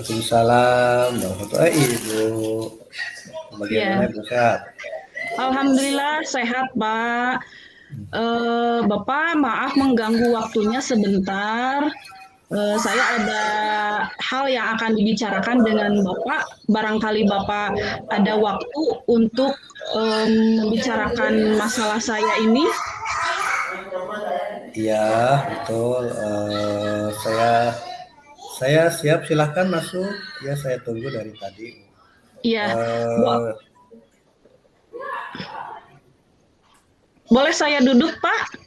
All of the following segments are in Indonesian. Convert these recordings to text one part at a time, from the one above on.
Waalaikumsalam warahmatullahi Ibu. Bagaimana Ya, Ibu sehat? alhamdulillah sehat, Pak. Bapak, maaf mengganggu waktunya sebentar. Saya ada hal yang akan dibicarakan dengan Bapak. Barangkali Bapak ada waktu untuk membicarakan masalah saya ini. Iya, betul. Saya siap, silahkan masuk. Ya, saya tunggu dari tadi. Iya, Eh, boleh saya duduk, Pak?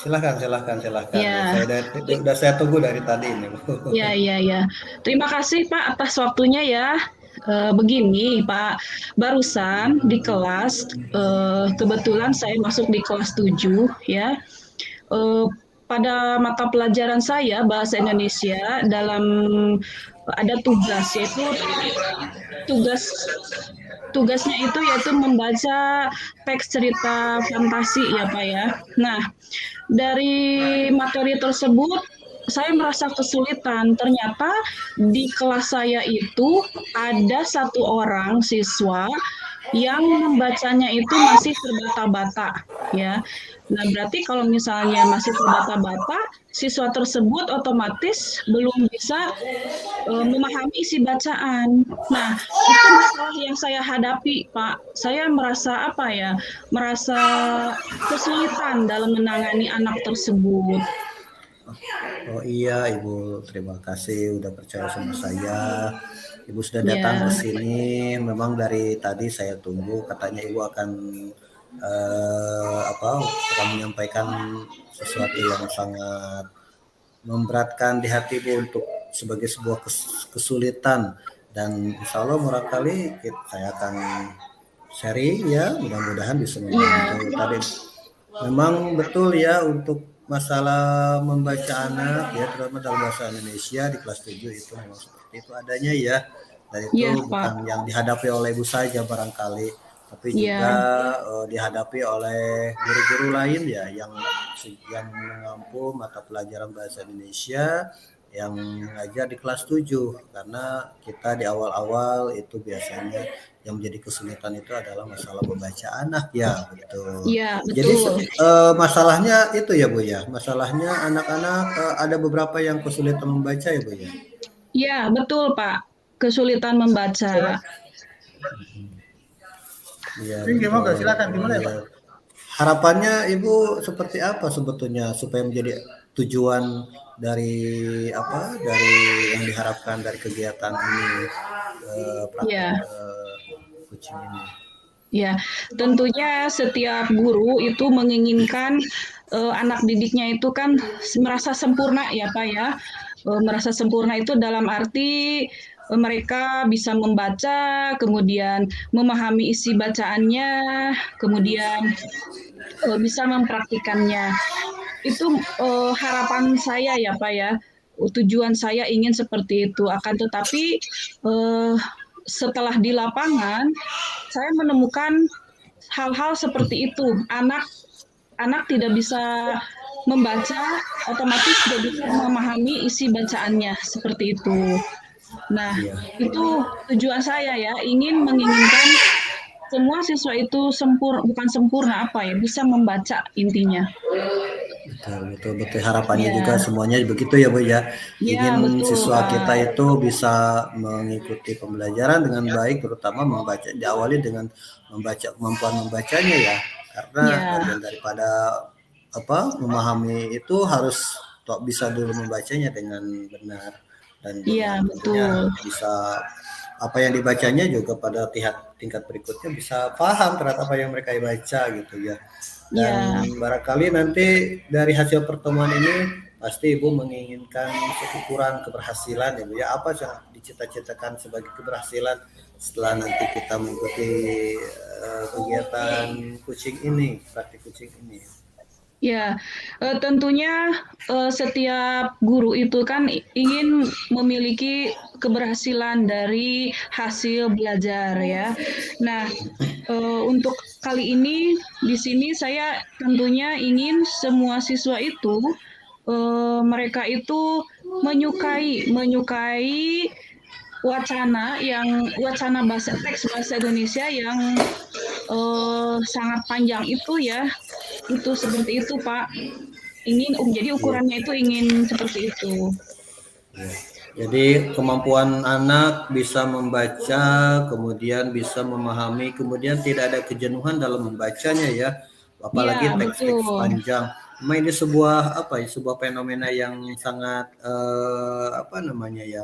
silahkan. Ya, Ya, saya tunggu dari tadi ini, Bu. ya, ya, ya. Terima kasih Pak atas waktunya ya. Begini Pak, barusan di kelas, kebetulan saya masuk di kelas 7 ya. Eh, Pada mata pelajaran saya bahasa Indonesia dalam ada tugas yaitu tugas tugasnya itu yaitu membaca teks cerita fantasi ya Pak ya. Nah, dari materi tersebut saya merasa kesulitan. Ternyata di kelas saya itu ada satu orang siswa yang membacanya itu masih terbata-bata ya. Nah, berarti kalau misalnya masih terbata-bata, siswa tersebut otomatis belum bisa memahami isi bacaan. Nah, itu masalah yang saya hadapi, Pak. Saya merasa apa ya? Merasa kesulitan dalam menangani anak tersebut. Oh iya, Ibu, terima kasih udah percaya sama saya. Ibu sudah datang ke Ya, sini. Memang dari tadi saya tunggu, katanya Ibu akan akan menyampaikan sesuatu yang sangat memberatkan di hati Ibu untuk sebagai sebuah kesulitan, dan insya Allah barangkali saya akan sharing ya, mudah-mudahan bisa iya, membantu. Tadi memang betul ya, untuk masalah membaca anak ya, terutama dalam bahasa Indonesia di kelas 7 itu memang seperti itu adanya ya. Dan itu iya, bukan Pak. yang dihadapi oleh ibu saja barangkali, tapi juga Iya, dihadapi oleh guru-guru lain ya, yang mengampu mata pelajaran bahasa Indonesia yang mengajar di kelas 7, karena kita di awal-awal itu biasanya yang menjadi kesulitan itu adalah masalah membaca anak ya, betul. iya, Jadi betul. masalahnya itu ya Bu ya, masalahnya anak-anak ada beberapa yang kesulitan membaca ya Bu ya. Iya, betul, Pak. Kesulitan membaca. Iya Gimana betul. silakan gimana ya Iya. Pak? Harapannya Ibu seperti apa sebetulnya supaya menjadi tujuan dari dari yang diharapkan dari kegiatan ini, praktek Iya. coaching ini. Ya, tentunya setiap guru itu menginginkan anak didiknya itu kan merasa sempurna ya Pak ya. Merasa sempurna itu dalam arti mereka bisa membaca, kemudian memahami isi bacaannya, kemudian bisa mempraktikannya. Itu harapan saya ya Pak ya. Tujuan saya ingin seperti itu. Akan tetapi setelah di lapangan saya menemukan hal-hal seperti itu. Anak tidak bisa membaca, otomatis tidak bisa memahami isi bacaannya seperti itu. Nah, Iya. itu tujuan saya ya, menginginkan semua siswa itu bukan sempurna apa ya, bisa membaca intinya. Betul harapannya juga Ya, semuanya begitu ya Bu ya. ya Ingin betul siswa kita Pak. itu bisa mengikuti pembelajaran dengan baik, terutama membaca, diawali dengan membaca, kemampuan membacanya ya. Karena Ya, bagian daripada memahami itu harus bisa dulu membacanya dengan benar, dan dengan iya tentunya betul. bisa apa yang dibacanya juga pada tingkat berikutnya bisa paham terhadap apa yang mereka baca gitu ya. Dan Ya, barangkali nanti dari hasil pertemuan ini pasti Ibu menginginkan ukuran keberhasilan ya Bu ya. Apa yang dicita-citakan sebagai keberhasilan setelah nanti kita mengikuti kegiatan coaching ini, praktik coaching ini. ya, tentunya setiap guru itu kan ingin memiliki keberhasilan dari hasil belajar ya. Nah, untuk kali ini di sini saya tentunya ingin semua siswa itu mereka itu menyukai wacana teks bahasa Indonesia yang sangat panjang itu ya, itu seperti itu Pak. Jadi ukurannya itu ingin seperti itu. Jadi kemampuan anak bisa membaca, kemudian bisa memahami, kemudian tidak ada kejenuhan dalam membacanya ya, apalagi teks-teks panjang. Memang ini sebuah fenomena yang sangat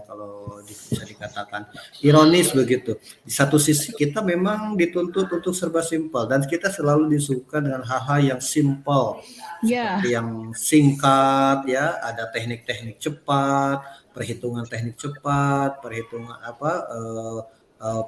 kalau bisa dikatakan ironis begitu. Di satu sisi kita memang dituntut untuk serba simpel dan kita selalu disuguhkan dengan hal-hal yang simpel, seperti yang singkat ya, ada teknik-teknik cepat, perhitungan teknik cepat, perhitungan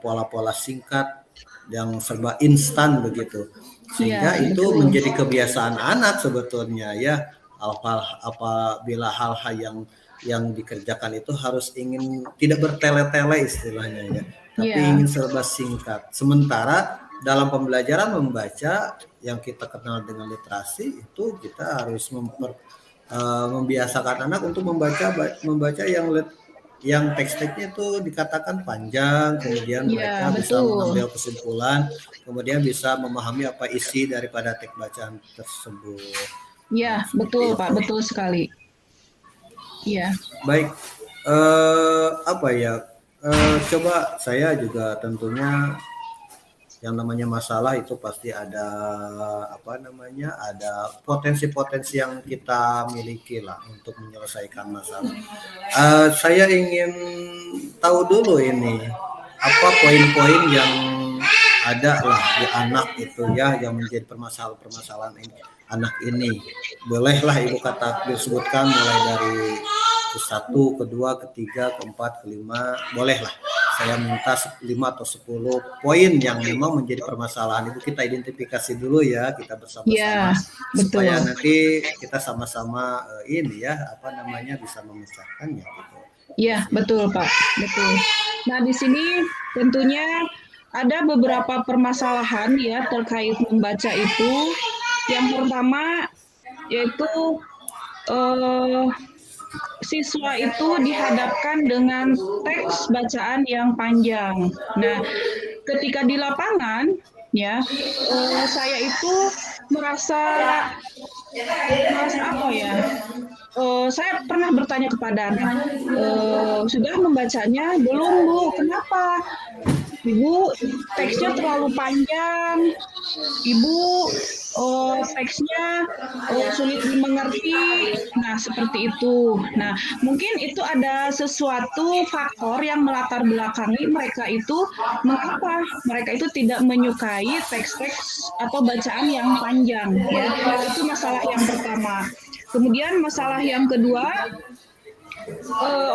pola-pola singkat yang serba instan begitu, sehingga itu menjadi kebiasaan anak sebetulnya ya. Apabila hal-hal yang dikerjakan itu harus ingin tidak bertele-tele istilahnya ya, tapi ingin serba singkat. Sementara dalam pembelajaran membaca yang kita kenal dengan literasi itu kita harus membiasakan anak untuk membaca yang teks-teksnya itu dikatakan panjang, kemudian mereka bisa mengambil kesimpulan, kemudian bisa memahami apa isi daripada teks bacaan tersebut. Ya, betul Pak, betul sekali. Ya. Baik, coba saya juga tentunya yang namanya masalah itu pasti ada ada potensi-potensi yang kita miliki lah untuk menyelesaikan masalah. Saya ingin tahu dulu ini apa poin-poin yang ada lah di anak itu ya yang menjadi permasalahan ini. Anak ini bolehlah Ibu disebutkan mulai dari ke-1, kedua, ketiga, keempat, kelima, bolehlah. Saya minta 5 atau 10 poin yang memang menjadi permasalahan itu kita identifikasi dulu ya, kita bersama-sama supaya nanti kita sama-sama bisa memecahkannya gitu. Iya, betul Pak, betul. Nah, di sini tentunya ada beberapa permasalahan ya terkait membaca itu. Yang pertama yaitu siswa itu dihadapkan dengan teks bacaan yang panjang. Nah, ketika di lapangan, ya, saya itu merasa apa ya? Saya pernah bertanya kepada anak, sudah membacanya belum Bu? Kenapa? Ibu, teksnya terlalu panjang. Ibu, teksnya sulit dimengerti. Nah, seperti itu. Nah, mungkin itu ada sesuatu faktor yang melatar belakangi mereka itu mengapa mereka itu tidak menyukai teks-teks atau bacaan yang panjang. Ya, itu masalah yang pertama. Kemudian masalah yang kedua,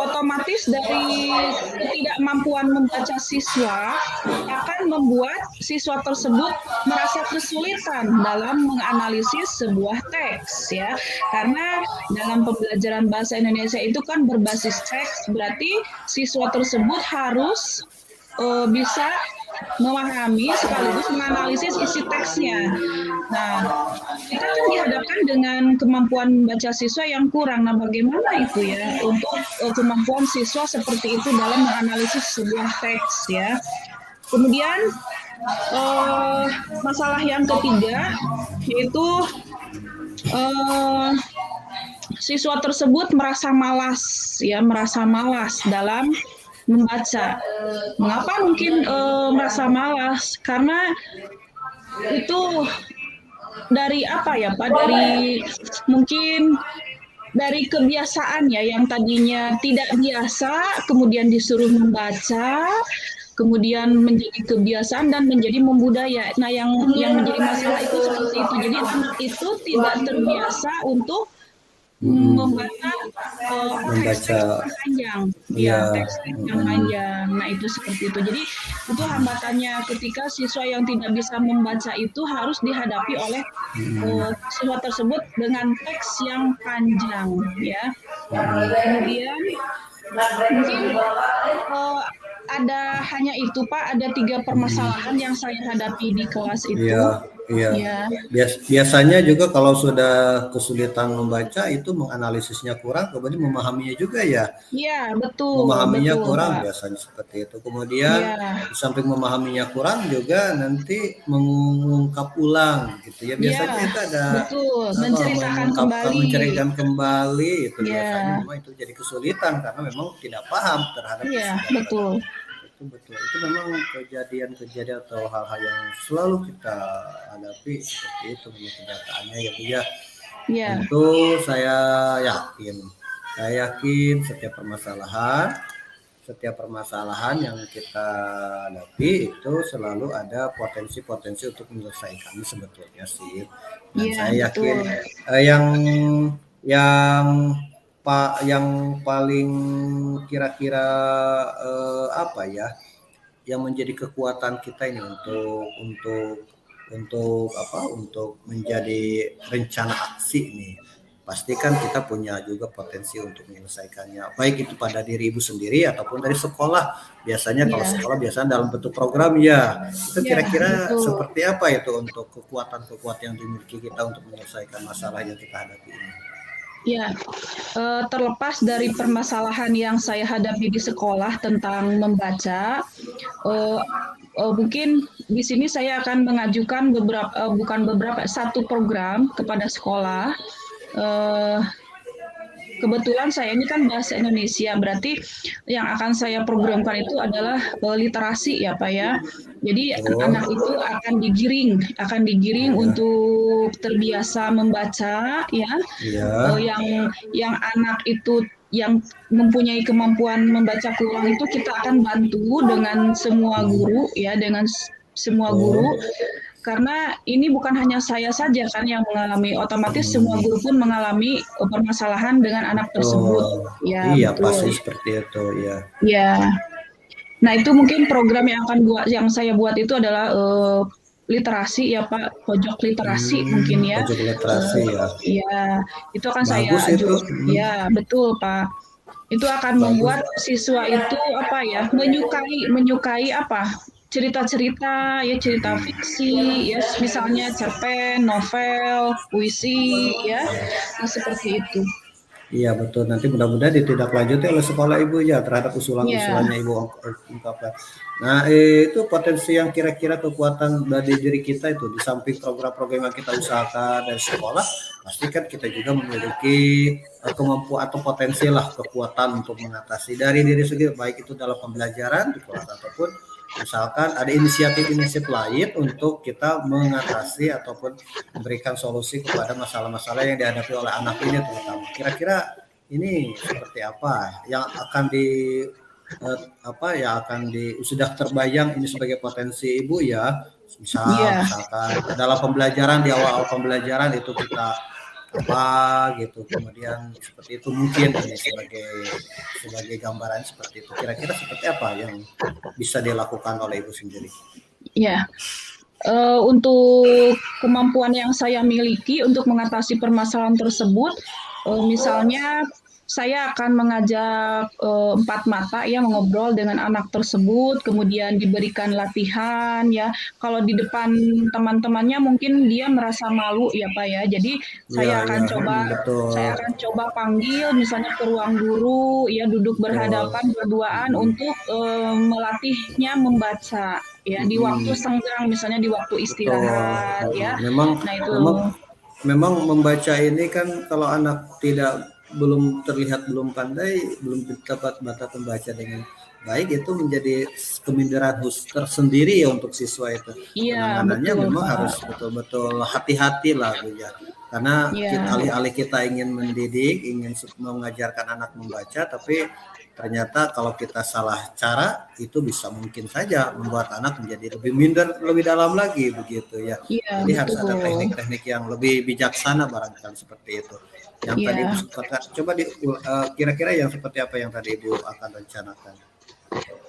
otomatis dari ketidakmampuan membaca siswa akan membuat siswa tersebut merasa kesulitan dalam menganalisis sebuah teks ya, karena dalam pembelajaran bahasa Indonesia itu kan berbasis teks, berarti siswa tersebut harus bisa memahami sekaligus menganalisis isi teksnya. Nah, kita kan dihadapkan dengan kemampuan baca siswa yang kurang. Nah, bagaimana itu ya untuk kemampuan siswa seperti itu dalam menganalisis sebuah teks ya. Kemudian masalah yang ketiga yaitu siswa tersebut merasa malas dalam membaca. Mengapa mungkin merasa malas? Karena itu dari apa ya Pak? Dari mungkin dari kebiasaan ya yang tadinya tidak biasa, kemudian disuruh membaca, kemudian menjadi kebiasaan dan menjadi membudaya. Nah, yang menjadi masalah itu seperti itu. Jadi anak itu tidak terbiasa untuk membaca teks panjang, teks yang panjang. Nah, itu seperti itu. Jadi itu hambatannya ketika siswa yang tidak bisa membaca itu harus dihadapi oleh siswa tersebut dengan teks yang panjang, ya. Kemudian mungkin ada hanya itu Pak, ada 3 permasalahan yang saya hadapi di kelas itu. Iya. Ya, Biasanya juga kalau sudah kesulitan membaca itu menganalisisnya kurang, kemudian memahaminya juga ya. iya betul, Memahaminya betul kurang Pak. biasanya seperti itu. Kemudian Iya, di samping memahaminya kurang juga nanti mengungkap ulang gitu ya. iya Biasanya itu ada betul, apa menceritakan mengungkapkan kembali. menceritakan kembali itu biasanya Iya, memang itu jadi kesulitan karena memang tidak paham terhadap iya isi daripada betul. itu betul. Itu memang kejadian-kejadian atau hal-hal yang selalu kita hadapi seperti itu memang kenyataannya ya Bu ya. Iya, Tentu yakin, saya yakin setiap permasalahan yang kita hadapi itu selalu ada potensi-potensi untuk menyelesaikannya sebetulnya sih. Dan iya saya yakin betul. yang yang paling kira-kira apa ya, yang menjadi kekuatan kita ini untuk menjadi rencana aksi nih. Pastikan kita punya juga potensi untuk menyelesaikannya. Baik itu pada diri ibu sendiri ataupun dari sekolah. Biasanya kalau Iya, sekolah biasanya dalam bentuk program ya. Itu iya kira-kira betul. seperti apa itu untuk kekuatan-kekuatan yang dimiliki kita untuk menyelesaikan masalah yang kita hadapi ini? Ya, terlepas dari permasalahan yang saya hadapi di sekolah tentang membaca, eh, mungkin di sini saya akan mengajukan satu program kepada sekolah. Eh, Kebetulan saya ini kan bahasa Indonesia, berarti yang akan saya programkan itu adalah literasi ya Pak ya. Jadi anak Oh, itu akan digiring untuk terbiasa membaca ya. iya. Yang anak itu yang mempunyai kemampuan membaca kurang itu kita akan bantu dengan semua guru ya, dengan semua Oh, guru karena ini bukan hanya saya saja kan yang mengalami, otomatis semua guru pun mengalami permasalahan dengan anak tersebut. betul. Ya, Iya, pasti betul. seperti itu ya. Ya. Nah, itu mungkin program yang saya buat itu adalah literasi ya Pak, pojok literasi mungkin ya. Pojok literasi ya. Ya, itu akan saya Bagus itu. ajukan. Ya, betul Pak. Itu akan Bagus. membuat siswa itu apa ya, menyukai apa? Cerita-cerita ya, cerita fiksi ya, misalnya cerpen, novel, puisi ya. Nah, seperti itu. Iya betul. Nanti mudah-mudahan ditindaklanjuti oleh sekolah ibu ya terhadap Ya, usulan-usulannya ibu ungkapkan. Nah, itu potensi yang kira-kira kekuatan dari diri kita itu di samping program-program yang kita usahakan dari sekolah, pastikan kita juga memiliki kemampuan atau potensi lah kekuatan untuk mengatasi dari diri sendiri baik itu dalam pembelajaran di kelas ataupun misalkan ada inisiatif-inisiatif lain untuk kita mengatasi ataupun memberikan solusi kepada masalah-masalah yang dihadapi oleh anak ini terutama. Kira-kira ini seperti apa yang akan sudah terbayang ini sebagai potensi ibu ya, iya, misalkan dalam pembelajaran di awal pembelajaran itu kita apa gitu, kemudian seperti itu mungkin ini sebagai gambaran seperti itu. Kira-kira seperti apa yang bisa dilakukan oleh ibu sendiri? iya. Untuk kemampuan yang saya miliki untuk mengatasi permasalahan tersebut, misalnya saya akan mengajak 4 mata ya mengobrol dengan anak tersebut, kemudian diberikan latihan ya. Kalau di depan teman-temannya mungkin dia merasa malu ya Pak ya. Jadi Ya, saya ya, akan coba betul, saya akan coba panggil misalnya ke ruang guru ya, duduk betul. berhadapan berduaan untuk melatihnya membaca ya di waktu Mm-mm. senggang, misalnya di waktu Betul. istirahat ya. Memang Nah itu memang memang membaca ini kan kalau anak belum terlihat belum pandai, belum dapat bakat membaca dengan baik itu menjadi keminderan tersendiri ya untuk siswa itu. iya Penanganannya betul memang Pak. harus betul-betul hati-hati lah Bu ya. Karena Iya, alih-alih kita ingin mendidik, ingin mengajarkan anak membaca, tapi ternyata kalau kita salah cara itu bisa mungkin saja membuat anak menjadi lebih minder lebih dalam lagi begitu ya. iya Jadi harus ada betul. teknik-teknik yang lebih bijaksana barangkali seperti itu. Yang tadi Ibu Iya. coba kira-kira yang seperti apa yang tadi Ibu akan rencanakan?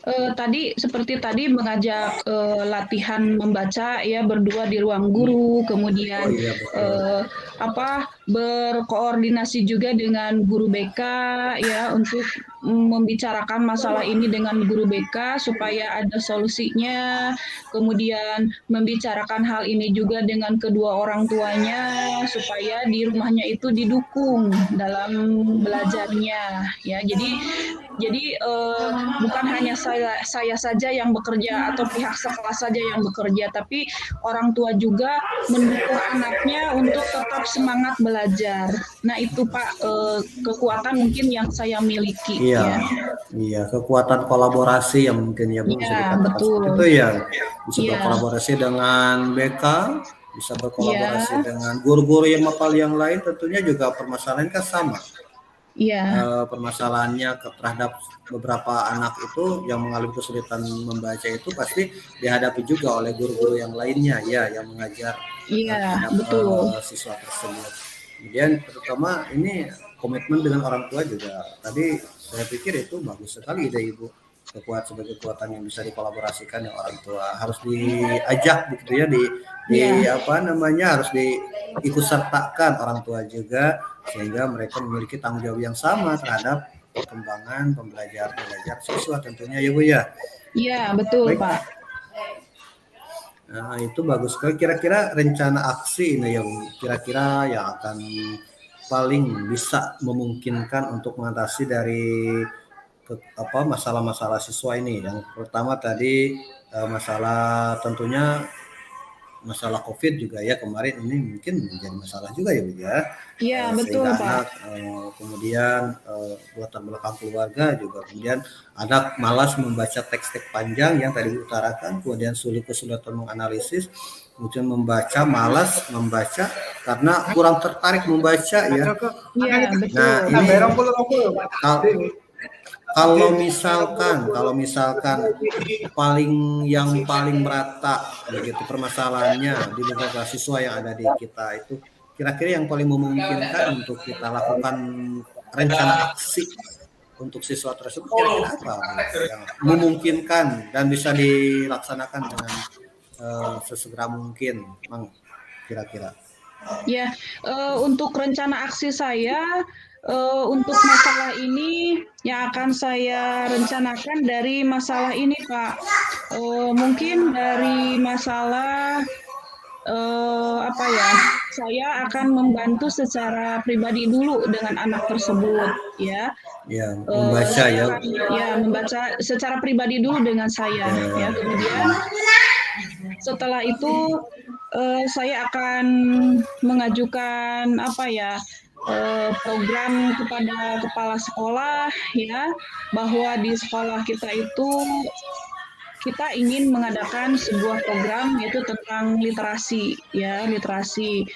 Tadi seperti tadi mengajak latihan membaca ya berdua di ruang guru, Oh kemudian iya betul. apa berkoordinasi juga dengan guru BK ya untuk membicarakan masalah ini dengan guru BK supaya ada solusinya, kemudian membicarakan hal ini juga dengan kedua orang tuanya supaya di rumahnya itu didukung dalam belajarnya ya. Jadi bukan hanya saya saja yang bekerja atau pihak sekolah saja yang bekerja, tapi orang tua juga mendukung anaknya untuk tetap semangat belajar. Nah itu Pak kekuatan mungkin yang saya miliki. Iya, Ya. iya, kekuatan kolaborasi yang mungkin ya Bu bisa Iya dikatakan betul. seperti itu ya. Bisa Iya. berkolaborasi dengan BK, bisa berkolaborasi Iya. dengan guru-guru yang mapal yang lain, tentunya juga permasalahan kan sama. Iya. Permasalahannya terhadap beberapa anak itu yang mengalami kesulitan membaca itu pasti dihadapi juga oleh guru-guru yang lainnya ya yang mengajar Iya, terhadap betul. siswa tersebut. Kemudian terutama ini komitmen dengan orang tua juga. Tadi saya pikir itu bagus sekali ide Ibu. Sebagai kekuatan yang bisa dikolaborasikan ya orang tua harus diajak gitu ya Iya. apa namanya harus diikut sertakan orang tua juga sehingga mereka memiliki tanggung jawab yang sama terhadap perkembangan belajar siswa tentunya ya Bu ya. Iya betul Baik. Pak. Nah itu bagus sekali. Kira-kira rencana aksi ini yang kira-kira yang akan paling bisa memungkinkan untuk mengatasi dari masalah-masalah siswa ini. Yang pertama tadi masalah tentunya masalah COVID juga ya kemarin ini mungkin menjadi masalah juga ya Bu ya. Iya betul Sehingga Pak. anak kemudian latar belakang keluarga juga kemudian anak malas membaca teks-teks panjang yang tadi diutarakan, kemudian kesulitan menganalisis, kemudian malas membaca karena kurang tertarik membaca ya. Iya betul. Nah ini kalau misalkan yang paling merata begitu permasalahannya di beberapa siswa yang ada di kita itu kira-kira yang paling memungkinkan untuk kita lakukan rencana aksi untuk siswa tersebut kira-kira apa yang memungkinkan dan bisa dilaksanakan dengan sesegera mungkin, Mang, kira-kira? Ya, untuk rencana aksi saya untuk masalah ini yang akan saya rencanakan dari masalah ini Pak, mungkin dari masalah saya akan membantu secara pribadi dulu dengan anak tersebut ya. Ya, membaca ya. Ya, membaca secara pribadi dulu dengan saya ya. Kemudian setelah itu saya akan mengajukan program kepada kepala sekolah ya bahwa di sekolah kita itu kita ingin mengadakan sebuah program yaitu tentang literasi ya, literasi.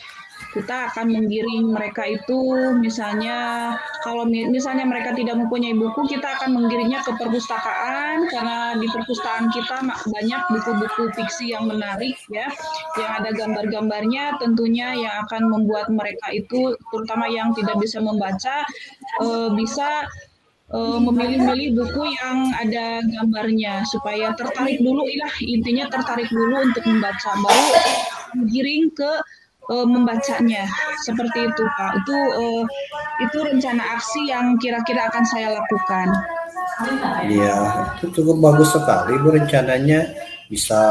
Kita akan menggiring mereka itu misalnya kalau misalnya mereka tidak mempunyai buku, kita akan menggiringnya ke perpustakaan karena di perpustakaan kita banyak buku-buku fiksi yang menarik ya, yang ada gambar-gambarnya tentunya yang akan membuat mereka itu terutama yang tidak bisa membaca bisa memilih-milih buku yang ada gambarnya supaya tertarik dulu intinya tertarik dulu untuk membaca baru menggiring ke membacanya seperti itu Pak. Itu rencana aksi yang kira-kira akan saya lakukan. Iya, itu cukup bagus sekali Bu rencananya bisa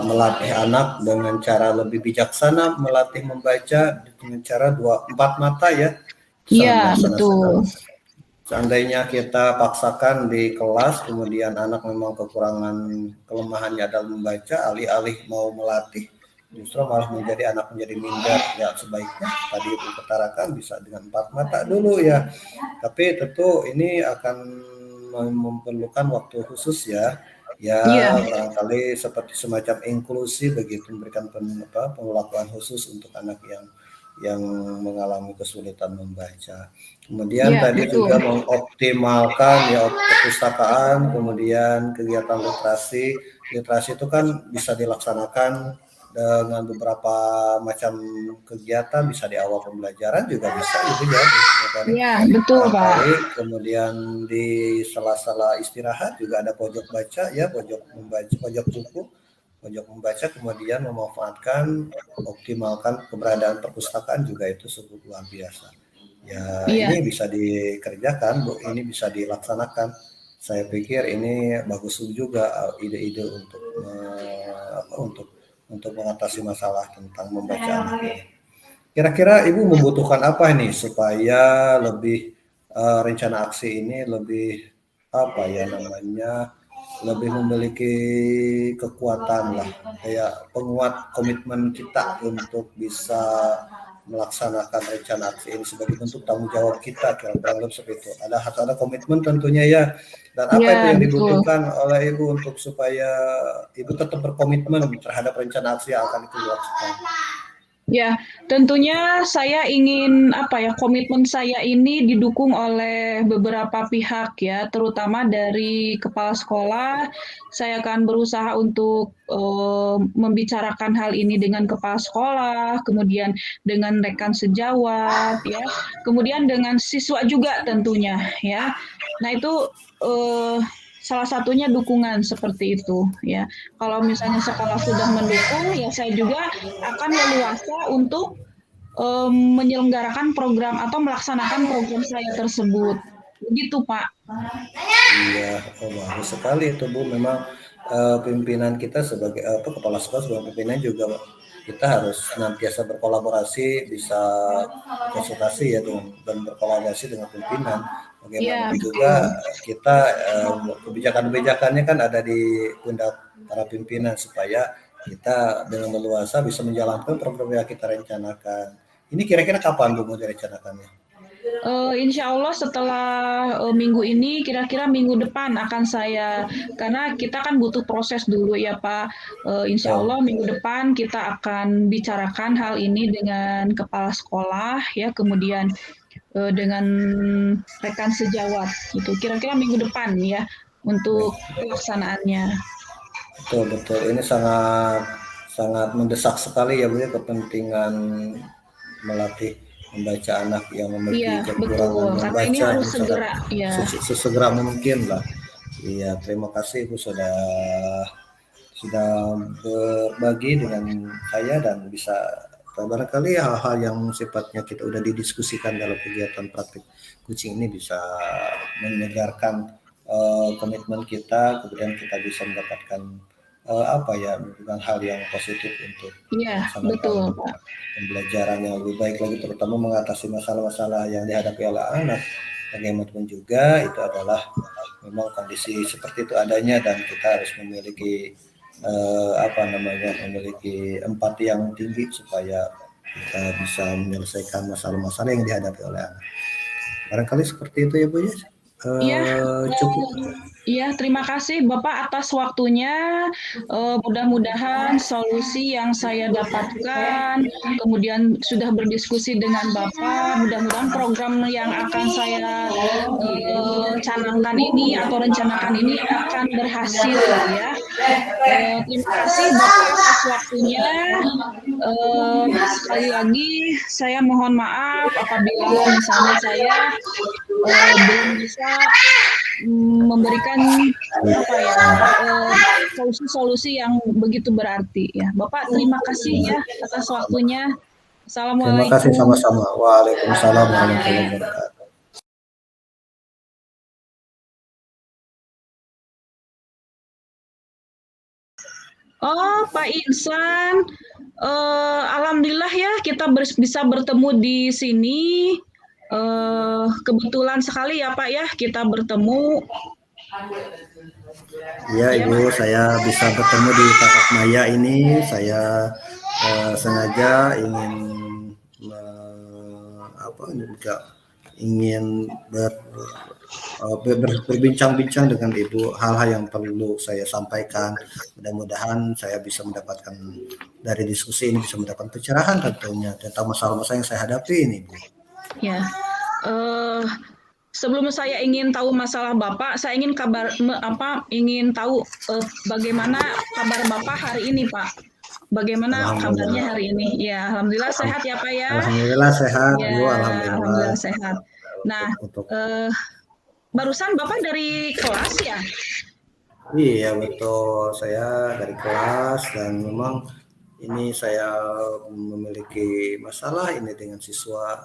melatih anak dengan cara lebih bijaksana melatih membaca dengan cara 4 mata ya. Iya, betul. Seandainya kita paksakan di kelas, kemudian anak memang kelemahannya dalam membaca, alih-alih mau melatih, justru malah anak menjadi minder. Ya sebaiknya tadi diutarakan bisa dengan 4 mata dulu ya. Tapi tentu ini akan memerlukan waktu khusus ya. Ya barangkali seperti semacam inklusi begitu memberikan pengelolaan khusus untuk anak yang mengalami kesulitan membaca. Kemudian tadi betul. Juga mengoptimalkan ya perpustakaan, kemudian kegiatan literasi. Literasi itu kan bisa dilaksanakan dengan beberapa macam kegiatan, bisa di awal pembelajaran juga bisa gitu ya. Iya, betul Pak. Kemudian di sela-sela istirahat juga ada pojok baca ya, pojok membaca, pojok buku. pojok membaca, kemudian memanfaatkan, optimalkan keberadaan perpustakaan juga itu sungguh luar biasa. Ya, Iya, ini bisa dikerjakan, Bu, ini bisa dilaksanakan. Saya pikir ini bagus juga ide-ide untuk untuk mengatasi masalah tentang membaca anak ini. Kira-kira Ibu membutuhkan apa ini supaya lebih rencana aksi ini lebih apa ya namanya lebih memiliki kekuatan lah, kayak penguat komitmen kita untuk bisa melaksanakan rencana aksi ini sebagai bentuk tanggung jawab kita, kira-kira lebih seperti itu. Ada komitmen tentunya ya. Dan apa itu iya yang betul. dibutuhkan oleh Ibu untuk supaya Ibu tetap berkomitmen terhadap rencana aksi yang akan itu dilakukan? Ya, tentunya saya ingin apa ya, komitmen saya ini didukung oleh beberapa pihak ya, terutama dari kepala sekolah. Saya akan berusaha untuk membicarakan hal ini dengan kepala sekolah, kemudian dengan rekan sejawat ya, kemudian dengan siswa juga tentunya ya. Nah, itu salah satunya dukungan seperti itu ya. Kalau misalnya sekolah sudah mendukung, ya saya juga akan leluasa untuk menyelenggarakan program atau melaksanakan program saya tersebut. Begitu, Pak. Iya, oh bagus sekali itu Bu. Memang pimpinan kita sebagai kepala sekolah sebagai pimpinan juga kita harus senantiasa berkolaborasi, bisa konsultasi ya dengan dan berkolaborasi dengan pimpinan. Iya, Bagaimanapun juga betul. kita kebijakan-kebijakannya kan ada di pundak para pimpinan supaya kita dengan leluasa bisa menjalankan program yang kita rencanakan. Ini kira-kira kapan Bu mau direncanakannya? Insya Allah setelah minggu ini, kira-kira minggu depan akan saya, karena kita kan butuh proses dulu ya Pak. Insya Betul. Allah minggu depan kita akan bicarakan hal ini dengan kepala sekolah ya, kemudian dengan rekan sejawat gitu. Kira-kira minggu depan ya untuk pelaksanaannya. Betul, betul. Ini sangat sangat mendesak sekali ya Bu ya, kepentingan melatih membaca anak yang Iya, memiliki betul. kekurangan Karena ini membaca harus ini sangat segera ya. sesegera mungkin lah. Iya, terima kasih Bu sudah berbagi dengan saya dan bisa barangkali hal-hal yang sifatnya kita udah didiskusikan dalam kegiatan praktik kucing ini bisa menyegarkan komitmen kita, kemudian kita bisa mendapatkan apa ya, bukan hal yang positif untuk Iya, melaksanakan betul, Pak. pembelajaran yang lebih baik lagi, terutama mengatasi masalah-masalah yang dihadapi oleh anak. Bagaimanapun juga itu adalah memang kondisi seperti itu adanya dan kita harus memiliki apa namanya memiliki empati yang tinggi supaya kita bisa menyelesaikan masalah-masalah yang dihadapi oleh anak. Barangkali seperti itu ya Bu ya. Iya, Cukup. iya, terima kasih Bapak atas waktunya. Mudah-mudahan solusi yang saya dapatkan, kemudian sudah berdiskusi dengan Bapak, mudah-mudahan program yang akan saya canangkan ini atau rencanakan ini akan berhasil ya. Terima kasih Bapak atas waktunya. Sekali lagi saya mohon maaf apabila misalnya saya belum bisa memberikan apa ya solusi-solusi yang begitu berarti ya. Bapak terima kasih ya atas waktunya. Terima kasih Assalamualaikum. sama-sama. Waalaikumsalam warahmatullahi wabarakatuh. Oh, Pak Insan, alhamdulillah ya kita bisa bertemu di sini. Kebetulan sekali ya Pak ya kita bertemu. Ya Ibu, saya bisa bertemu di Tapak Maya ini. Saya sengaja ingin apa juga ingin berbincang-bincang dengan Ibu hal-hal yang perlu saya sampaikan. Mudah-mudahan saya bisa mendapatkan dari diskusi ini bisa mendapat pencerahan tentunya tentang masalah-masalah yang saya hadapi ini, Bu. Ya, sebelum saya ingin tahu masalah Bapak, saya ingin ingin tahu bagaimana kabar Bapak hari ini, Pak. Bagaimana kabarnya hari ini? Ya, alhamdulillah sehat ya, Pak ya. Alhamdulillah sehat, ya, Bu. Alhamdulillah sehat. Nah, barusan Bapak dari kelas ya? Iya betul, saya dari kelas dan memang ini saya memiliki masalah ini dengan siswa.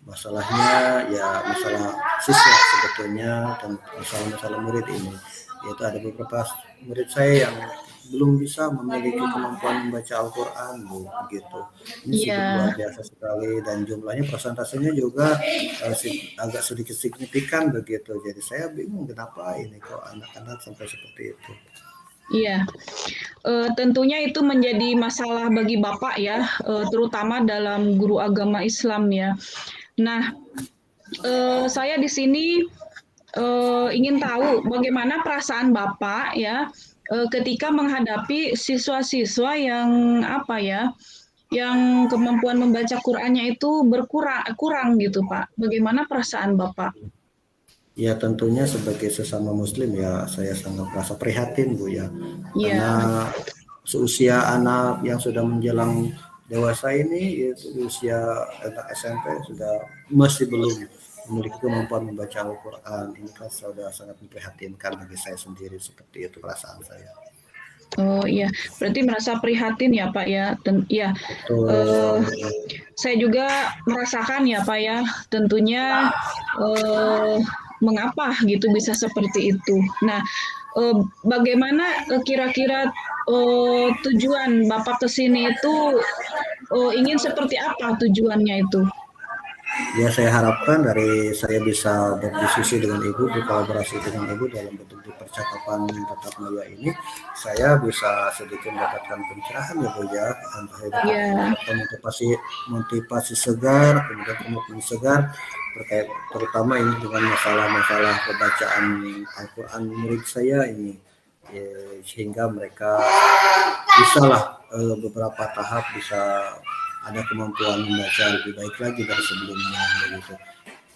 Masalahnya ya masalah siswa sebetulnya dan masalah-masalah murid ini. Yaitu ada beberapa murid saya yang belum bisa memiliki kemampuan membaca Al-Quran begitu. Ini sungguh luar Iya, biasa sekali dan jumlahnya persentasenya juga agak sedikit signifikan begitu. Jadi saya bingung kenapa ini kok anak-anak sampai seperti itu. iya. Tentunya itu menjadi masalah bagi Bapak ya, terutama dalam guru agama Islam ya. Nah, saya di sini ingin tahu bagaimana perasaan Bapak ya ketika menghadapi siswa-siswa yang apa ya, yang kemampuan membaca Qur'annya itu berkurang kurang gitu, Pak. Bagaimana perasaan Bapak? Ya tentunya sebagai sesama muslim ya saya sangat merasa prihatin Bu ya. Karena Iya, seusia anak yang sudah menjelang dewasa ini yaitu di usia anak SMP sudah masih belum memiliki kemampuan membaca Al-Quran. Ini kan sudah sangat memprihatinkan bagi saya sendiri, seperti itu perasaan saya. oh iya, berarti merasa prihatin ya Pak ya. Dan ya, eh, Betul. saya juga merasakan ya Pak ya. Tentunya eh, mengapa gitu bisa seperti itu. Nah, bagaimana kira-kira tujuan Bapak ke sini itu ingin seperti apa tujuannya itu? Ya saya harapkan dari saya bisa berdiskusi dengan Ibu, berkolaborasi dengan Ibu dalam bentuk percakapan tatap muka ini, saya bisa sedikit mendapatkan pencerahan ya Bu ya, saya dapat Ya, mendapatkan motivasi motivasi segar, kemudian komitmen segar terkait terutama ini dengan masalah-masalah pembacaan Al-Quran murid saya ini, ya, sehingga mereka bisalah beberapa tahap bisa ada kemampuan membaca lebih baik lagi dari sebelumnya begitu.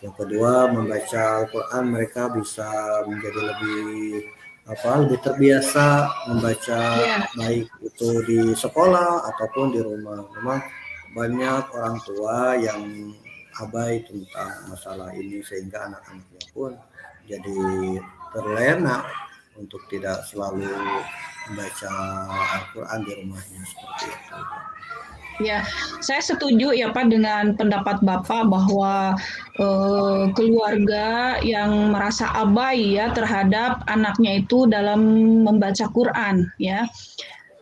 Yang kedua, membaca Al-Quran mereka bisa menjadi lebih terbiasa membaca ya, baik itu di sekolah ataupun di rumah. Memang banyak orang tua yang abai tentang masalah ini sehingga anak-anaknya pun jadi terlena untuk tidak selalu membaca Al-Quran di rumahnya seperti itu. ya, saya setuju ya Pak dengan pendapat Bapak bahwa keluarga yang merasa abai ya terhadap anaknya itu dalam membaca Quran ya.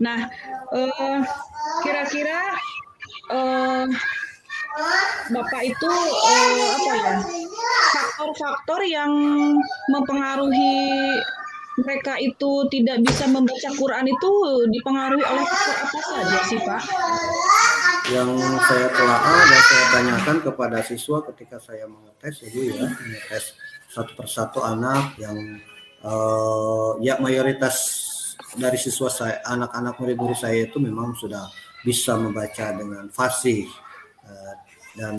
Nah, eh, kira-kira eh, Bapak itu apa ya faktor-faktor yang mempengaruhi mereka itu tidak bisa membaca Quran itu dipengaruhi oleh faktor apa saja sih Pak? Yang saya telaah dan saya tanyakan kepada siswa ketika saya mengetes itu ya, mengetes satu persatu anak yang ya mayoritas dari siswa saya, anak-anak murid-murid saya itu memang sudah bisa membaca dengan fasih. Dan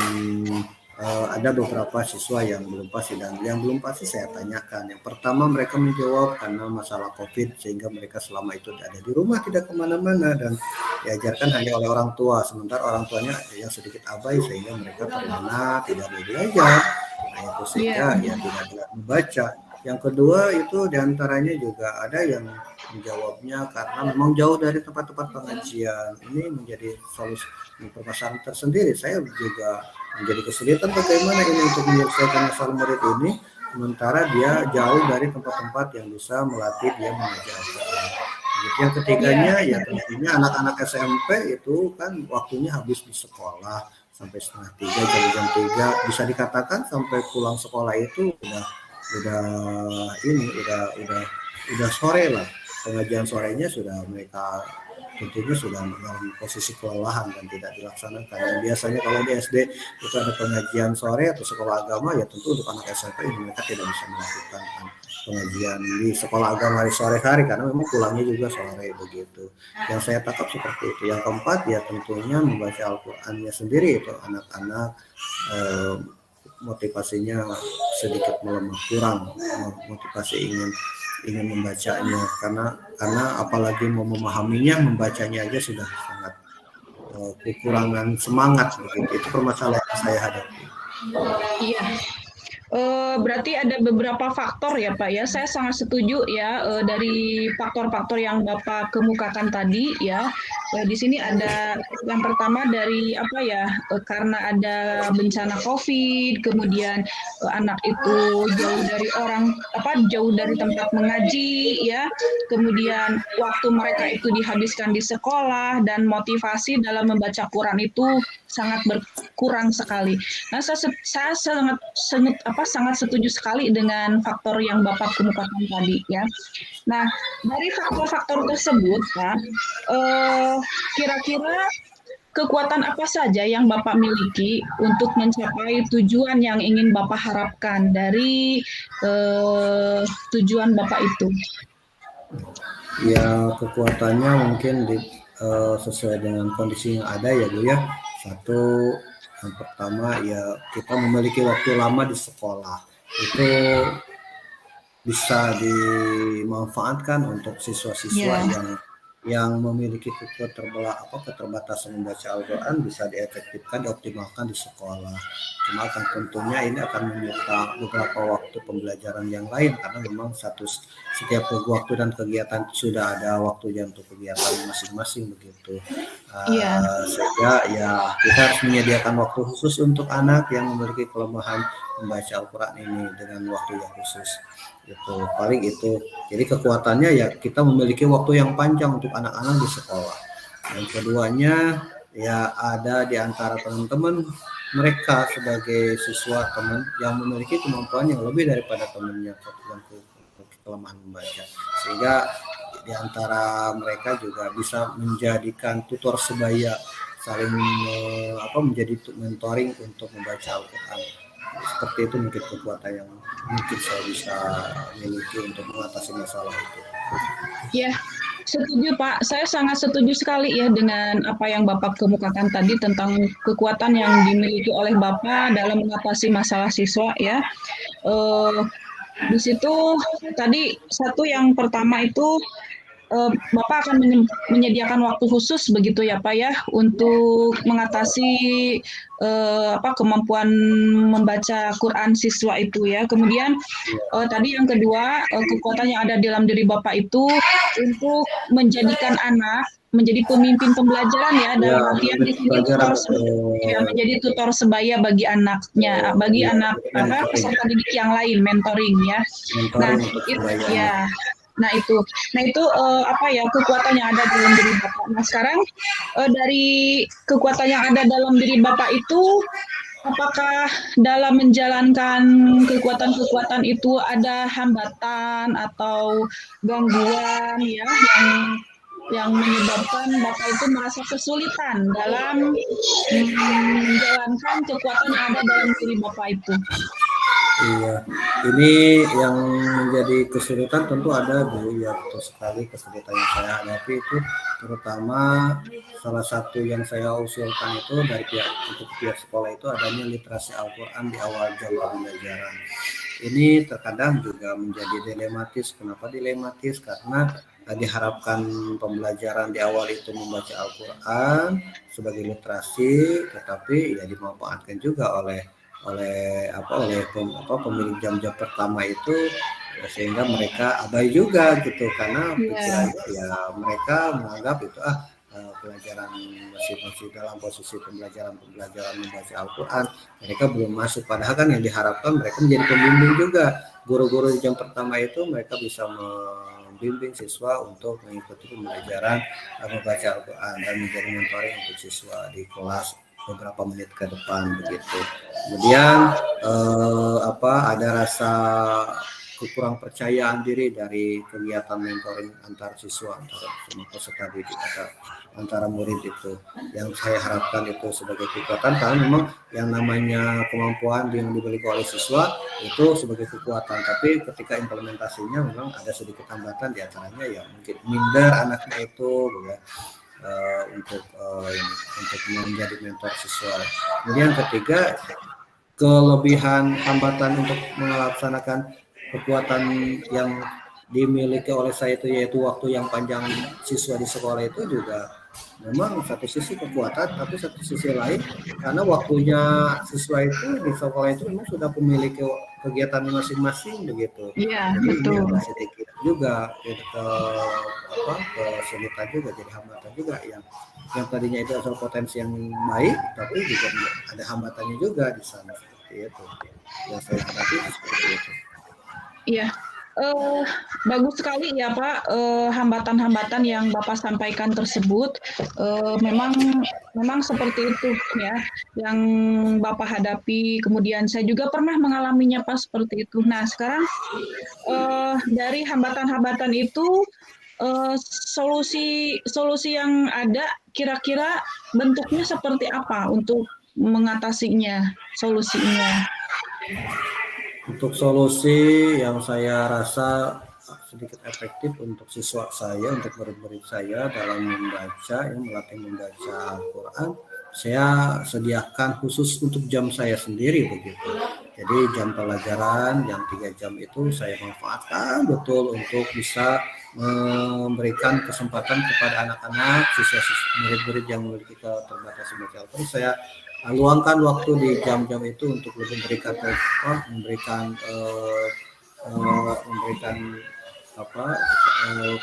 ada beberapa siswa yang belum pasti dan yang belum pasti saya tanyakan. Yang pertama mereka menjawab karena masalah COVID sehingga mereka selama itu ada di rumah tidak kemana-mana dan diajarkan hanya oleh orang tua. Sementara orang tuanya yang sedikit abai sehingga mereka terlena tidak mau belajar. Nah itu sehingga Iya, ya tidak membaca. Yang kedua itu diantaranya juga ada yang menjawabnya karena memang jauh dari tempat-tempat pengajian. Ini menjadi solusi permasalahan tersendiri. Saya juga menjadi kesulitan bagaimana ini untuk menyelesaikan masalah murid ini sementara dia jauh dari tempat-tempat yang bisa melatih dia mengajar Al-Quran. Yang ketiganya iya, ya tentunya anak-anak SMP itu kan waktunya habis di sekolah sampai setengah tiga jam 3 bisa dikatakan sampai pulang sekolah itu udah ini udah sore lah, pengajian sorenya sudah mereka tentunya sudah dalam posisi kelelahan dan tidak dilaksanakan. Dan biasanya kalau di SD itu ada pengajian sore atau sekolah agama ya tentu untuk anak SMP ini mereka tidak bisa melakukan pengajian di sekolah agama di sore hari karena memang pulangnya juga sore begitu. Yang saya tangkap seperti itu. Yang keempat ya tentunya membaca Al-Qur'annya sendiri itu anak-anak eh, motivasinya sedikit melemah kurang motivasi ingin membacanya karena apalagi mau memahaminya membacanya aja sudah sangat kekurangan semangat begitu itu permasalahan yang saya hadapi. iya. Berarti ada beberapa faktor ya Pak ya. Saya sangat setuju ya dari faktor-faktor yang Bapak kemukakan tadi ya. Di sini ada yang pertama dari apa ya? Karena ada bencana COVID, kemudian anak itu jauh dari orang jauh dari tempat mengaji ya. Kemudian waktu mereka itu dihabiskan di sekolah dan motivasi dalam membaca Quran itu sangat berkurang sekali. Nah, saya sangat setuju sekali dengan faktor yang Bapak kemukakan tadi ya. Nah, dari faktor-faktor tersebut, Pak, kira-kira kekuatan apa saja yang Bapak miliki untuk mencapai tujuan yang ingin Bapak harapkan dari tujuan Bapak itu? Ya, kekuatannya mungkin sesuai dengan kondisi yang ada ya Bu ya. Satu, yang pertama ya kita memiliki waktu lama di sekolah. Itu bisa dimanfaatkan untuk siswa-siswa yang memiliki keterbatasan membaca Al-Quran bisa diefektifkan, dioptimalkan di sekolah. Cuma akan tentunya ini akan menyita beberapa waktu pembelajaran yang lain karena memang setiap waktu dan kegiatan sudah ada waktunya untuk kegiatan masing-masing begitu. Sehingga ya kita harus menyediakan waktu khusus untuk anak yang memiliki kelemahan membaca Al-Quran ini dengan waktu yang khusus. Itu paling itu. Jadi kekuatannya ya kita memiliki waktu yang panjang untuk anak-anak di sekolah. Yang keduanya ya ada di antara teman-teman mereka sebagai siswa teman yang memiliki kemampuan yang lebih daripada temannya yang kelemahan membaca, sehingga di antara mereka juga bisa menjadikan tutor sebaya, saling menjadi mentoring untuk membaca Al-Quran. Seperti itu mungkin kekuatan yang mungkin saya bisa miliki untuk mengatasi masalah itu. Ya, setuju Pak. Saya sangat setuju sekali ya dengan apa yang Bapak kemukakan tadi tentang kekuatan yang dimiliki oleh Bapak dalam mengatasi masalah siswa ya. Di situ tadi satu yang pertama itu Bapak akan menyediakan waktu khusus begitu ya Pak ya untuk mengatasi kemampuan membaca Quran siswa itu ya. Kemudian tadi yang kedua kekuatan yang ada dalam diri Bapak itu untuk menjadikan anak menjadi pemimpin pembelajaran ya dalam artian di sini menjadi tutor sebaya bagi anaknya, bagi anak peserta didik yang lain, mentoring ya. Nah, itu kekuatan yang ada dalam diri Bapak. Nah, sekarang dari kekuatan yang ada dalam diri Bapak itu, apakah dalam menjalankan kekuatan-kekuatan itu ada hambatan atau gangguan ya yang menyebabkan Bapak itu merasa kesulitan dalam menjalankan kekuatan yang ada dalam diri Bapak itu? Iya, ini yang menjadi kesulitan tentu ada Bu, ya betul sekali kesulitan yang saya hadapi itu terutama salah satu yang saya usulkan itu dari pihak sekolah itu adanya literasi Al-Quran di awal jam pembelajaran. Ini terkadang juga menjadi dilematis. Kenapa dilematis? Karena diharapkan pembelajaran di awal itu membaca Al-Quran sebagai literasi, tetapi ya dimanfaatkan juga oleh pemilik jam-jam pertama itu sehingga mereka abai juga gitu karena ya mereka menganggap itu pelajaran masih dalam posisi pembelajaran membaca Al-Quran, mereka belum masuk, padahal kan yang diharapkan mereka menjadi pembimbing juga. Guru-guru di jam pertama itu mereka bisa membimbing siswa untuk mengikuti pembelajaran membaca Al-Quran dan menjadi mentoring untuk siswa di kelas beberapa menit ke depan begitu. Kemudian ada rasa kurang percayaan diri dari kegiatan mentoring antar siswa, antara semua peserta didik antara murid itu. Yang saya harapkan itu sebagai kekuatan karena memang yang namanya kemampuan yang dimiliki oleh siswa itu sebagai kekuatan, tapi ketika implementasinya memang ada sedikit hambatan, di antaranya ya mungkin minder anaknya itu ya. Untuk menjadi mentor siswa. Kemudian ketiga, kelebihan hambatan untuk melaksanakan kekuatan yang dimiliki oleh saya itu yaitu waktu yang panjang siswa di sekolah itu juga memang satu sisi kekuatan, tapi satu sisi lain karena waktunya siswa itu di sekolah itu memang sudah memiliki kegiatan masing-masing begitu. Iya, Jadi ini betul. agak sedikit juga kesulitan juga, jadi hambatan juga yang tadinya itu asal potensi yang baik, tapi juga ada hambatannya juga di sana seperti itu. Yang saya hadapi seperti itu. Iya, bagus sekali ya Pak, hambatan-hambatan yang Bapak sampaikan tersebut, memang memang seperti itu ya, yang Bapak hadapi, kemudian saya juga pernah mengalaminya Pak seperti itu. Nah sekarang, dari hambatan-hambatan itu, solusi solusi yang ada kira-kira bentuknya seperti apa untuk mengatasinya, solusinya? Untuk solusi yang saya rasa sedikit efektif untuk siswa saya, untuk murid-murid saya dalam membaca, melatih membaca Al-Quran, saya sediakan khusus untuk jam saya sendiri begitu. Jadi jam pelajaran yang 3 jam itu saya manfaatkan betul untuk bisa memberikan kesempatan kepada anak-anak, siswa-siswa murid-murid yang memiliki keterbatasan baca Al-Quran. Saya luangkan waktu di jam-jam itu untuk lebih memberikan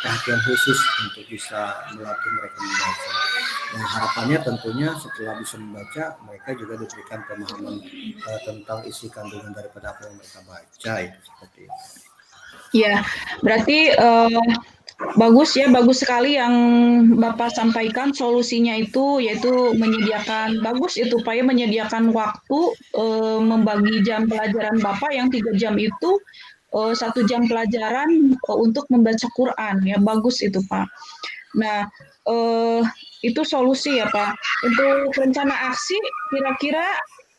perhatian khusus untuk bisa melatih mereka membaca. Dan harapannya tentunya setelah bisa membaca, mereka juga diberikan pemahaman tentang isi kandungan daripada apa yang mereka baca itu seperti itu. Ya, berarti bagus ya, bagus sekali yang Bapak sampaikan solusinya itu yaitu menyediakan bagus itu Pak ya menyediakan waktu membagi jam pelajaran Bapak yang 3 jam itu 1 jam pelajaran untuk membaca Quran ya bagus itu Pak. Nah itu solusi ya Pak. Untuk rencana aksi kira-kira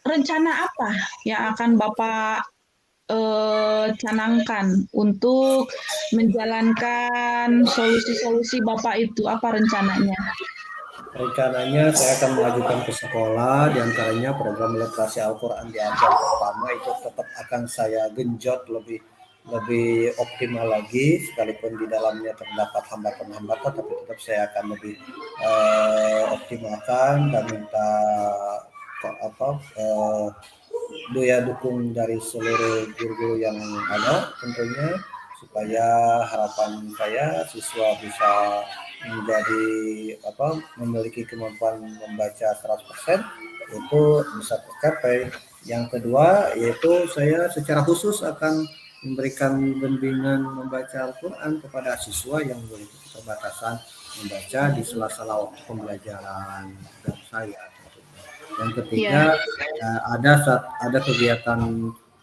rencana apa yang akan Bapak canangkan untuk menjalankan solusi-solusi Bapak itu, apa rencananya? Rencananya saya akan mengajukan ke sekolah, diantaranya program literasi Al-Quran di jam pertama itu tetap akan saya genjot lebih lebih optimal lagi, sekalipun di dalamnya terdapat hambatan-hambatan, tapi tetap saya akan lebih optimalkan dan minta daya dukung dari seluruh guru-guru yang ada tentunya, supaya harapan saya siswa bisa menjadi memiliki kemampuan membaca 100% itu bisa tercapai. Yang kedua yaitu saya secara khusus akan memberikan bimbingan membaca Al-Quran kepada siswa yang memiliki keterbatasan membaca di sela-sela waktu pembelajaran dan saya. Yang ketiga, ada kegiatan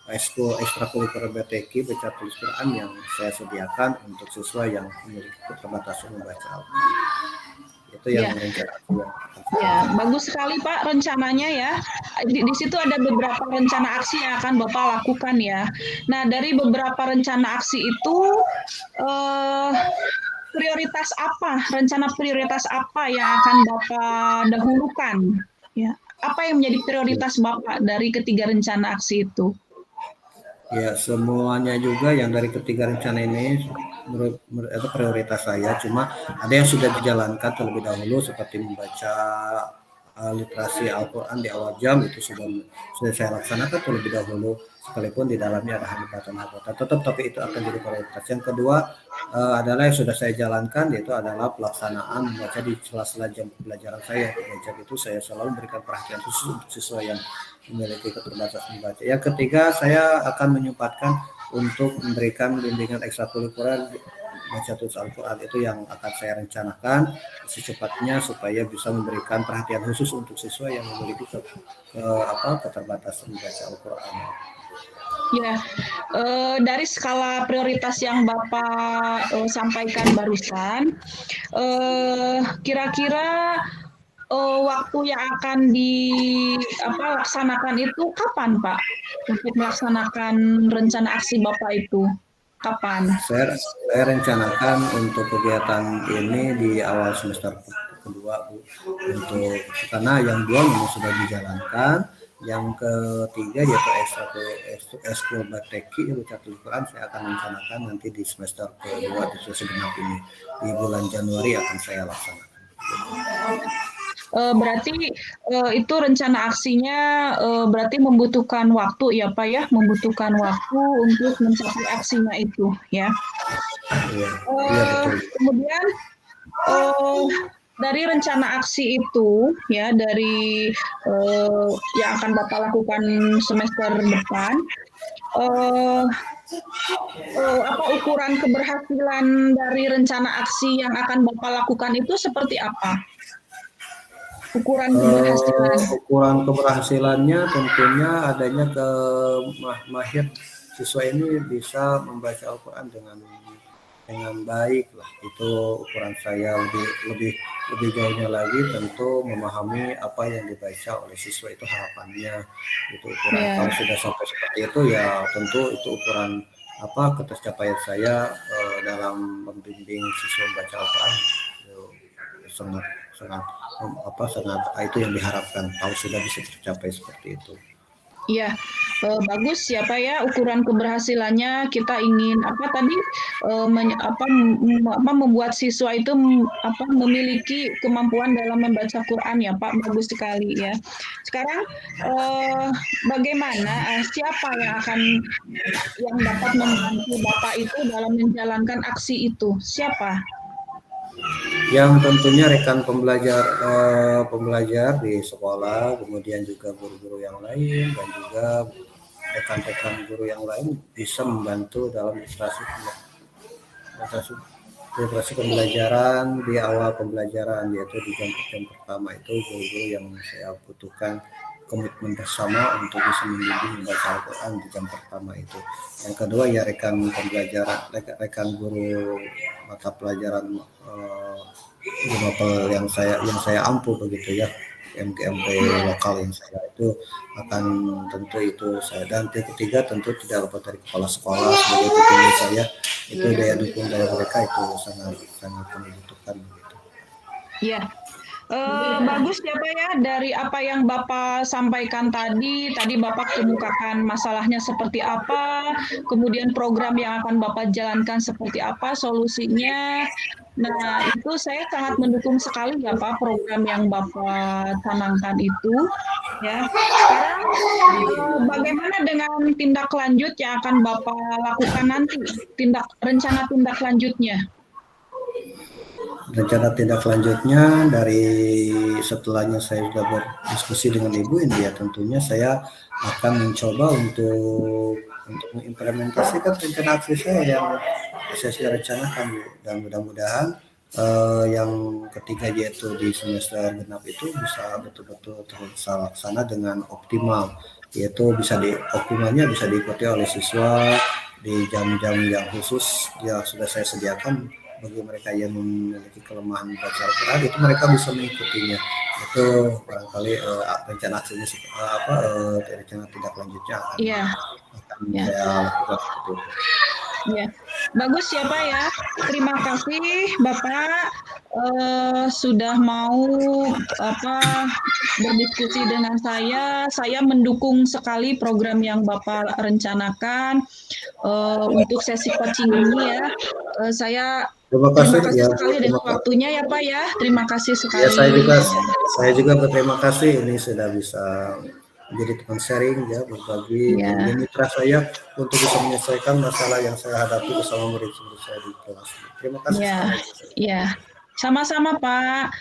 ekstrakurikuler BTQ baca tulis Quran yang saya sediakan untuk siswa yang memiliki keterbatasan membaca Al-Quran. Itu yang rencana. Ya, bagus sekali Pak rencananya ya. Di situ ada beberapa rencana aksi yang akan Bapak lakukan ya. Nah, dari beberapa rencana aksi itu prioritas apa? Rencana prioritas apa yang akan Bapak dahulukan? Ya, apa yang menjadi prioritas Bapak dari ketiga rencana aksi itu? Ya, semuanya juga yang dari ketiga rencana ini itu prioritas saya. Cuma ada yang sudah dijalankan terlebih dahulu seperti membaca literasi Al-Quran di awal jam itu sudah saya laksanakan terlebih dahulu, sekalipun di dalamnya ada hambatan-hambatan tetap, tapi itu akan jadi prioritas. Yang kedua adalah yang sudah saya jalankan, yaitu adalah pelaksanaan membaca di sela-sela jam pelajaran saya. Jam itu saya selalu memberikan perhatian khusus untuk siswa yang memiliki keterbatasan membaca. Yang ketiga, saya akan menyempatkan untuk memberikan bimbingan ekstrakurikuler baca tulis Al-Quran, itu yang akan saya rencanakan secepatnya supaya bisa memberikan perhatian khusus untuk siswa yang memiliki keterbatasan membaca Al-Quran. Ya, dari skala prioritas yang Bapak sampaikan barusan, kira-kira waktu yang akan dilaksanakan itu kapan, Pak? Untuk melaksanakan rencana aksi Bapak itu, kapan? Saya rencanakan untuk kegiatan ini di awal semester kedua, Bu. Karena yang dua memang sudah dijalankan, yang ketiga yaitu ekskul BTQ baca tulis Quran saya akan rencanakan nanti di semester kedua di segenap ini di bulan Januari akan saya laksanakan. Berarti itu rencana aksinya berarti membutuhkan waktu ya Pak ya, membutuhkan waktu untuk mencapai aksinya itu ya. Iya, iya betul. Kemudian dari rencana aksi itu ya dari yang akan Bapak lakukan semester depan, apa ukuran keberhasilan dari rencana aksi yang akan Bapak lakukan itu seperti apa? Ukuran keberhasilan. Ukuran keberhasilannya tentunya adanya mahir siswa ini bisa membaca Al-Quran dengan baik lah. Itu ukuran saya. Lebih jauhnya lagi tentu memahami apa yang dibaca oleh siswa, itu harapannya. Itu ukuran. Kalau sudah sampai seperti itu ya tentu itu ukuran ketercapaian saya dalam membimbing siswa membaca Al-Quran. Sangat itu yang diharapkan kalau sudah bisa tercapai seperti itu. Iya, bagus ya Pak ya, ukuran keberhasilannya kita ingin membuat siswa itu memiliki kemampuan dalam membaca Quran ya Pak, bagus sekali ya. Sekarang bagaimana siapa yang dapat membantu Bapak itu dalam menjalankan aksi itu? Siapa? Yang tentunya rekan pembelajar di sekolah, kemudian juga guru-guru yang lain, dan juga rekan-rekan guru yang lain bisa membantu dalam ilustrasi pembelajaran di awal pembelajaran, yaitu di jam pertama itu guru-guru yang saya butuhkan komitmen bersama untuk bisa membimbing membaca Al-Quran di jam pertama itu. Yang kedua ya rekan guru mata pelajaran yang saya ampuh begitu ya, MGMP lokal yang saya itu akan tentu itu saya. Dan ketiga tentu tidak lepas dari kepala sekolah sebagai pimpinan saya, itu daya dukung dari mereka itu sangat kami butuhkan begitu. Iya. Bagus ya Pak ya, dari apa yang Bapak sampaikan tadi Bapak kemukakan masalahnya seperti apa, kemudian program yang akan Bapak jalankan seperti apa, solusinya. Nah, itu saya sangat mendukung sekali ya Pak program yang Bapak canangkan itu. Ya. Sekarang bagaimana dengan tindak lanjut yang akan Bapak lakukan nanti, rencana tindak lanjutnya? Rencana tindak lanjutnya dari setelahnya saya sudah berdiskusi dengan Ibu ini ya, tentunya saya akan mencoba untuk mengimplementasikan rencana aksi saya yang saya sudah rencanakan, dan mudah-mudahan yang ketiga yaitu di semester genap itu bisa betul-betul terlaksana dengan optimal, yaitu optimalnya bisa diikuti oleh siswa di jam-jam yang khusus yang sudah saya sediakan. Bagi mereka yang memiliki kelemahan baca Al-Quran itu mereka bisa mengikutinya. Itu barangkali rencana aksinya rencana tindak lanjutnya akan saya lakukan seperti itu. Ya, bagus ya Pak ya. Terima kasih Bapak sudah mau berdiskusi dengan saya. Saya mendukung sekali program yang Bapak rencanakan untuk sesi coaching ini ya. Terima kasih sekali dengan waktunya ya Pak ya. Terima kasih sekali. Ya, saya juga berterima kasih ini sudah bisa menjadi teman sharing ya, berbagi mitra saya untuk bisa menyelesaikan masalah yang saya hadapi bersama murid-murid saya di kelas. Terima kasih. Ya, sama-sama Pak.